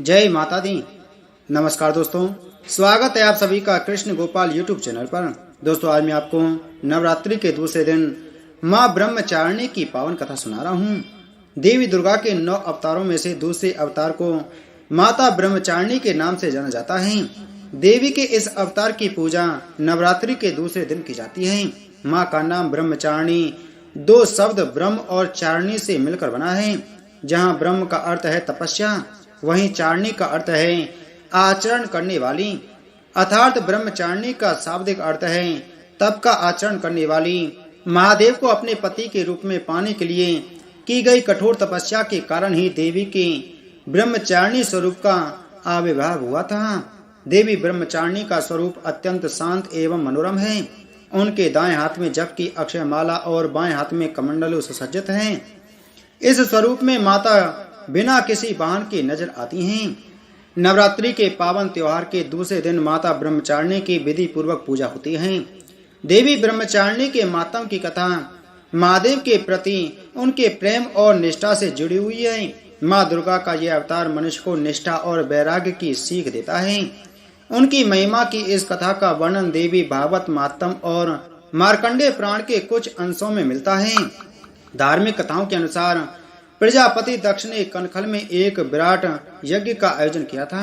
जय माता दी। नमस्कार दोस्तों, स्वागत है आप सभी का कृष्ण गोपाल यूट्यूब चैनल पर। दोस्तों, आज मैं आपको नवरात्रि के दूसरे दिन माँ ब्रह्मचारिणी की पावन कथा सुना रहा हूँ। देवी दुर्गा के 9 अवतारों में से दूसरे अवतार को माता ब्रह्मचारिणी के नाम से जाना जाता है। देवी के इस अवतार की पूजा नवरात्रि के दूसरे दिन की जाती है। माँ का नाम ब्रह्मचारिणी 2 शब्द ब्रह्म और चारिणी से मिलकर बना है। जहाँ ब्रह्म का अर्थ है तपस्या, वहीं चारिणी का अर्थ है आचरण करने वाली। अर्थात ब्रह्मचारिणी का शाब्दिक अर्थ है तप का आचरण करने वाली। महादेव को अपने पति के रूप में पाने के लिए की गई कठोर तपस्या के कारण ही देवी के ब्रह्मचारिणी स्वरूप का आविर्भाव हुआ था। देवी ब्रह्मचारिणी का स्वरूप अत्यंत शांत एवं मनोरम है। उनके दाएं हाथ में जप की अक्षय माला और बाएं हाथ में कमंडलू सुसज्जित हैं। इस स्वरूप में माता बिना किसी वाहन के नजर आती हैं। नवरात्रि के पावन त्योहार के दूसरे दिन माता ब्रह्मचारिणी की विधि पूर्वक पूजा होती है। देवी ब्रह्मचारिणी के मातम की कथा महादेव के प्रति उनके प्रेम और निष्ठा से जुड़ी हुई है। माँ दुर्गा का यह अवतार मनुष्य को निष्ठा और वैराग्य की सीख देता है। उनकी महिमा की इस कथा का वर्णन देवी भागवत मातम और मार्कंडेय पुराण के कुछ अंशों में मिलता है। धार्मिक कथाओं के अनुसार प्रजापति दक्ष ने कनखल में एक विराट यज्ञ का आयोजन किया था।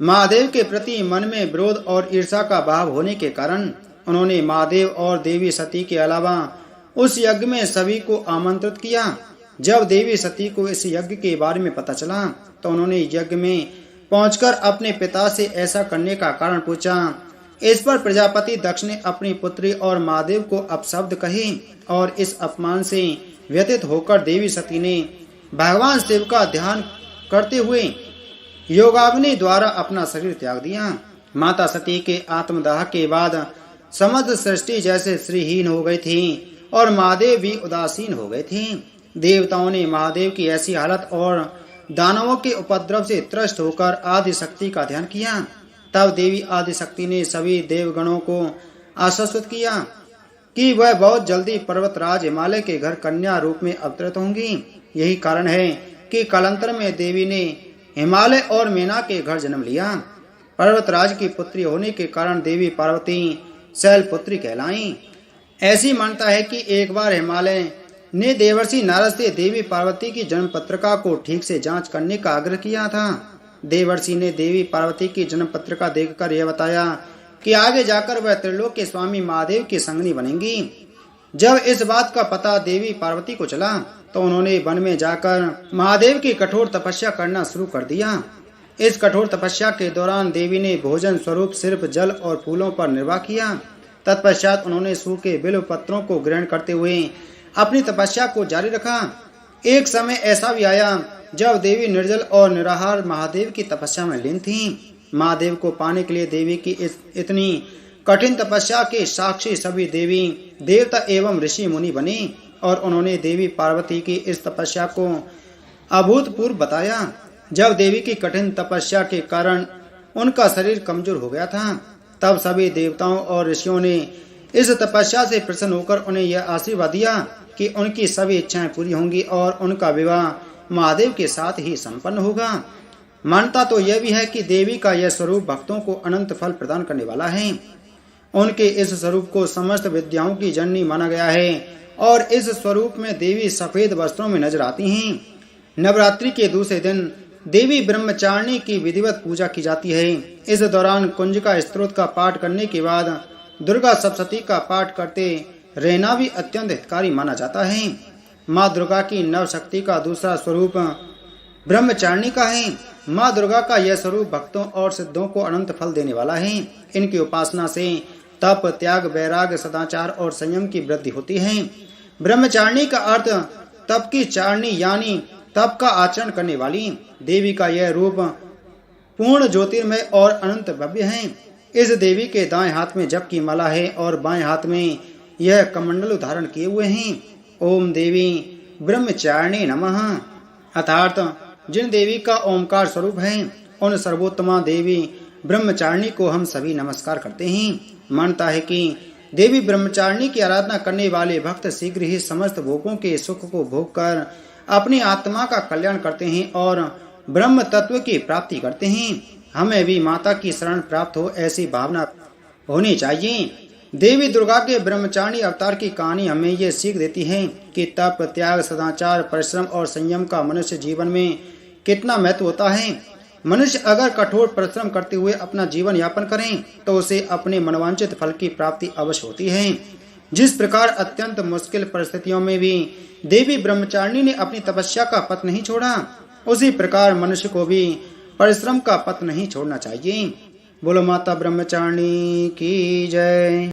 महादेव के प्रति मन में विरोध और ईर्ष्या का भाव होने के कारण उन्होंने महादेव और देवी सती के अलावा उस यज्ञ में सभी को आमंत्रित किया। जब देवी सती को इस यज्ञ के बारे में पता चला तो उन्होंने यज्ञ में पहुंचकर अपने पिता से ऐसा करने का कारण पूछा। इस पर प्रजापति दक्ष ने अपनी पुत्री और महादेव को अपशब्द कहे और इस अपमान से व्यथित होकर देवी सती ने भगवान शिव का ध्यान करते हुए योगाग्नि द्वारा अपना शरीर त्याग दिया। माता सती के आत्मदाह के बाद समस्त सृष्टि जैसे श्रीहीन हो गई थी और महादेव भी उदासीन हो गए थे। देवताओं ने महादेव की ऐसी हालत और दानवों के उपद्रव से त्रस्त होकर आदि शक्ति का ध्यान किया। तब देवी आदि शक्ति ने सभी देवगणों को आश्वस्त किया कि वह बहुत जल्दी पर्वतराज हिमालय के घर कन्या रूप में अवतरित होंगी। यही कारण है कि कालांतर में देवी ने हिमालय और मीना के घर जन्म लिया। पर्वतराज की पुत्री होने के कारण देवी पार्वती शैलपुत्री कहलाई। ऐसी मान्यता है कि एक बार हिमालय ने देवर्षि नारद से देवी पार्वती की जन्म पत्रिका को ठीक से जांच करने का आग्रह किया था। देवर्षि ने देवी पार्वती की जन्म पत्रिका देखकर यह बताया कि आगे जाकर वह त्रिलोक के स्वामी महादेव की संगनी बनेंगी। जब इस बात का पता देवी पार्वती को चला तो उन्होंने वन में जाकर महादेव की कठोर तपस्या करना शुरू कर दिया। इस कठोर तपस्या के दौरान देवी ने भोजन स्वरूप सिर्फ जल और फूलों पर निर्वाह किया। तत्पश्चात उन्होंने सूखे बिल्व पत्रों को ग्रहण करते हुए अपनी तपस्या को जारी रखा। एक समय ऐसा भी आया जब देवी निर्जल और निराहार महादेव की तपस्या में लीन थी। महादेव को पाने के लिए देवी की इतनी कठिन तपस्या के साक्षी सभी देवी देवता एवं ऋषि मुनि बने और उन्होंने देवी पार्वती की इस तपस्या को अभूतपूर्व बताया। जब देवी की कठिन तपस्या के कारण उनका शरीर कमजोर हो गया था, तब सभी देवताओं और ऋषियों ने इस तपस्या से प्रसन्न होकर उन्हें यह आशीर्वाद दिया कि उनकी सभी इच्छाएं पूरी होंगी और उनका विवाह महादेव के साथ ही संपन्न होगा। मान्यता तो यह भी है कि देवी का यह स्वरूप भक्तों को अनंत फल प्रदान करने वाला है। उनके इस स्वरूप को समस्त विद्याओं की जननी माना गया है और इस स्वरूप में देवी सफेद वस्त्रों में नजर आती हैं। नवरात्रि के दूसरे दिन देवी ब्रह्मचारिणी की विधिवत पूजा की जाती है। इस दौरान कुंजिका स्तोत्र का पाठ करने के बाद दुर्गा सप्तशती का पाठ करते रहना भी अत्यंत हितकारी माना जाता है। माँ दुर्गा की नव शक्ति का दूसरा स्वरूप ब्रह्मचारिणी का है। माँ दुर्गा का यह स्वरूप भक्तों और सिद्धों को अनंत फल देने वाला है। इनकी उपासना से तप, त्याग, वैराग्य, सदाचार और संयम की वृद्धि होती है। ब्रह्मचारिणी का अर्थ तप की चारिणी यानी तप का आचरण करने वाली। देवी का यह रूप पूर्ण ज्योतिर्मय और अनंत भव्य है। इस देवी के दाएं हाथ में जप की माला है और बाएं हाथ में यह कमंडल धारण किए हुए हैं। ओम देवी ब्रह्मचारिणी नमः। अर्थात जिन देवी का ओमकार स्वरूप है उन सर्वोत्तमा देवी ब्रह्मचारिणी को हम सभी नमस्कार करते हैं। मानता है कि देवी ब्रह्मचारिणी की आराधना करने वाले भक्त शीघ्र ही समस्त भोगों के सुख को भोग कर अपनी आत्मा का कल्याण करते हैं और ब्रह्म तत्व की प्राप्ति करते हैं। हमें भी माता की शरण प्राप्त हो ऐसी भावना होनी चाहिए। देवी दुर्गा के ब्रह्मचारिणी अवतार की कहानी हमें ये सीख देती है कि तप, त्याग, सदाचार, परिश्रम और संयम का मनुष्य जीवन में कितना महत्व होता है। मनुष्य अगर कठोर परिश्रम करते हुए अपना जीवन यापन करें तो उसे अपने मनोवांछित फल की प्राप्ति अवश्य होती है। जिस प्रकार अत्यंत मुश्किल परिस्थितियों में भी देवी ब्रह्मचारिणी ने अपनी तपस्या का पथ नहीं छोड़ा, उसी प्रकार मनुष्य को भी परिश्रम का पथ नहीं छोड़ना चाहिए। बोलो माता ब्रह्मचारिणी की जय।